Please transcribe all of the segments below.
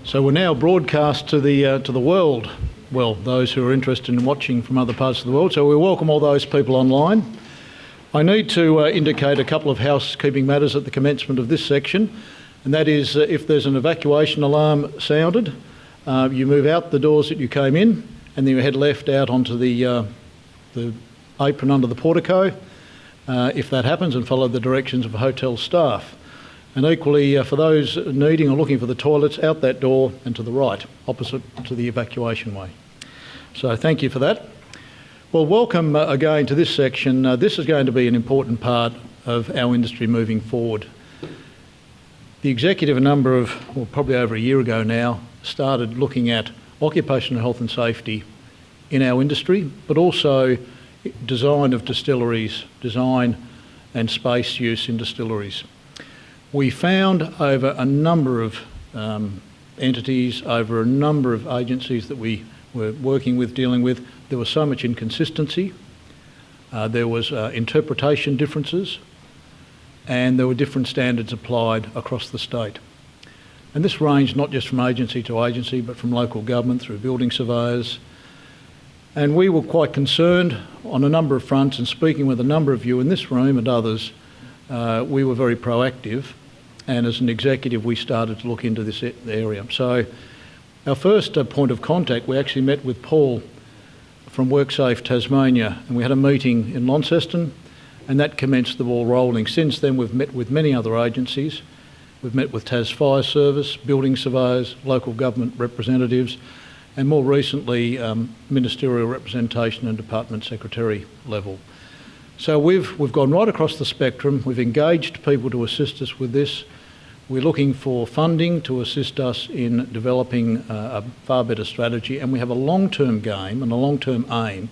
So we're now broadcast to the world, well, those who are interested in watching from other parts of the world. So we welcome all those people online. I need to indicate a couple of housekeeping matters at the commencement of this section, and that is if there's an evacuation alarm sounded, you move out the doors that you came in, and then you head left out onto the apron under the portico, if that happens, and follow the directions of hotel staff. And equally, for those needing or looking for the toilets, out that door and to the right, opposite to the evacuation way. So thank you for that. Well, welcome again to this section. This is going to be an important part of our industry moving forward. The executive, probably over a year ago now, started looking at occupational health and safety in our industry, but also design of distilleries, design and space use in distilleries. We found over a number of entities, over a number of agencies that we were working with, dealing with, there was so much inconsistency, there was interpretation differences, and there were different standards applied across the state. And this ranged not just from agency to agency, but from local government through building surveyors. And we were quite concerned on a number of fronts, and speaking with a number of you in this room and others, we were very proactive. And as an executive, we started to look into this area. So our first point of contact, we actually met with Paul from WorkSafe Tasmania, and we had a meeting in Launceston, and that commenced the ball rolling. Since then, we've met with many other agencies. We've met with Tas Fire Service, building surveyors, local government representatives, and more recently, ministerial representation and department secretary level. So we've gone right across the spectrum. We've engaged people to assist us with this. We're looking for funding to assist us in developing a far better strategy, and we have a long-term game and a long-term aim,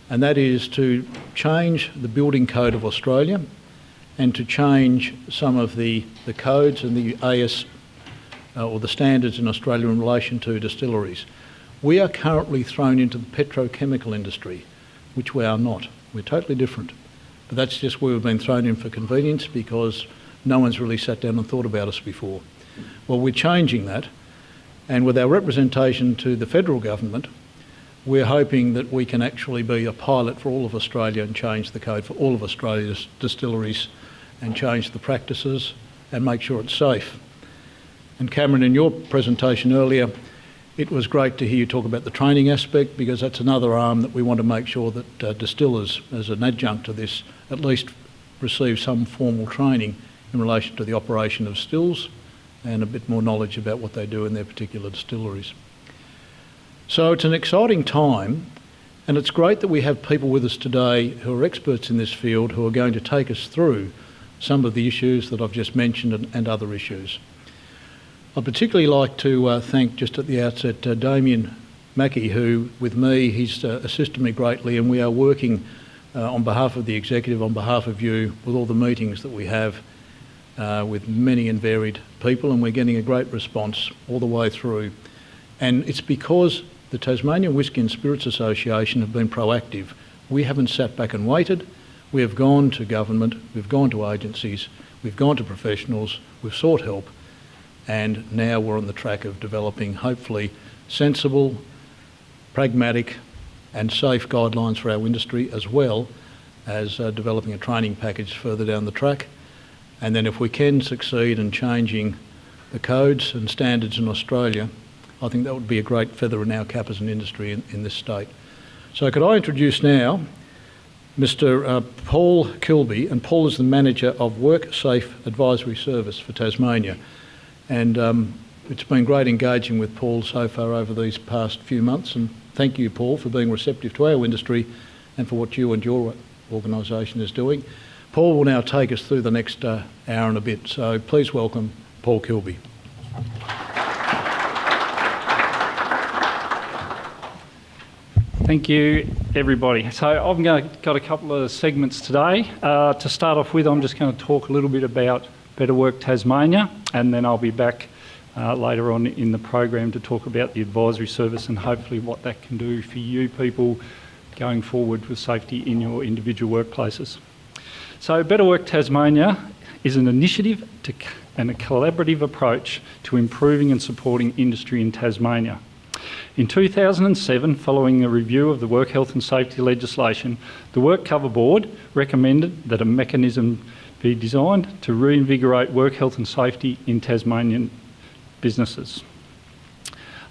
and that is to change the building code of Australia and to change some of the codes and the AS or the standards in Australia in relation to distilleries. We are currently thrown into the petrochemical industry, which we are not. We're totally different. But that's just where we've been thrown in for convenience because no one's really sat down and thought about us before. Well, we're changing that, and with our representation to the federal government, we're hoping that we can actually be a pilot for all of Australia and change the code for all of Australia's distilleries and change the practices and make sure it's safe. And Cameron, in your presentation earlier, it was great to hear you talk about the training aspect, because that's another arm that we want to make sure that distillers, as an adjunct to this, at least receive some formal training in relation to the operation of stills and a bit more knowledge about what they do in their particular distilleries. So it's an exciting time, and it's great that we have people with us today who are experts in this field who are going to take us through some of the issues that I've just mentioned and other issues. I'd particularly like to thank, just at the outset, Damien Mackey, who, with me, he's assisted me greatly, and we are working on behalf of the executive, on behalf of you, with all the meetings that we have with many and varied people, and we're getting a great response all the way through. And it's because the Tasmanian Whisky and Spirits Association have been proactive. We haven't sat back and waited. We have gone to government, we've gone to agencies, we've gone to professionals, we've sought help, and now we're on the track of developing, hopefully, sensible, pragmatic and safe guidelines for our industry, as well as developing a training package further down the track. And then if we can succeed in changing the codes and standards in Australia, I think that would be a great feather in our cap as an industry in this state. So could I introduce now Mr. Paul Kilby, and Paul is the Manager of WorkSafe Advisory Service for Tasmania. And it's been great engaging with Paul so far over these past few months, and thank you, Paul, for being receptive to our industry and for what you and your organisation is doing. Paul will now take us through the next hour and a bit, so please welcome Paul Kilby. Thank you, everybody. So I've got a couple of segments today. To start off with, I'm just going to talk a little bit about Better Work Tasmania, and then I'll be back later on in the program to talk about the advisory service and hopefully what that can do for you people going forward with safety in your individual workplaces. So Better Work Tasmania is an initiative to and a collaborative approach to improving and supporting industry in Tasmania. In 2007, following a review of the work health and safety legislation, the Work Cover Board recommended that a mechanism be designed to reinvigorate work health and safety in Tasmanian businesses.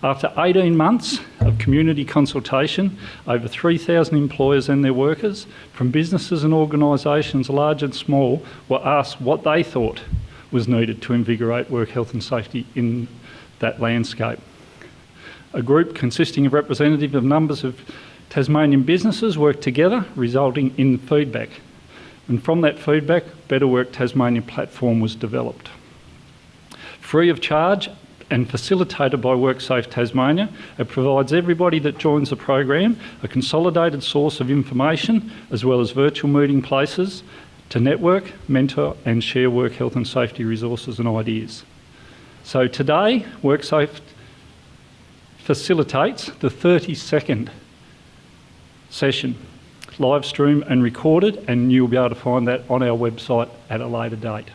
After 18 months of community consultation, over 3,000 employers and their workers, from businesses and organisations large and small, were asked what they thought was needed to invigorate work health and safety in that landscape. A group consisting of representatives of numbers of Tasmanian businesses worked together, resulting in feedback. And from that feedback, Better Work Tasmania platform was developed. Free of charge and facilitated by WorkSafe Tasmania, it provides everybody that joins the program a consolidated source of information as well as virtual meeting places to network, mentor and share work health and safety resources and ideas. So today, WorkSafe facilitates the 30-second session, live stream and recorded, and you'll be able to find that on our website at a later date.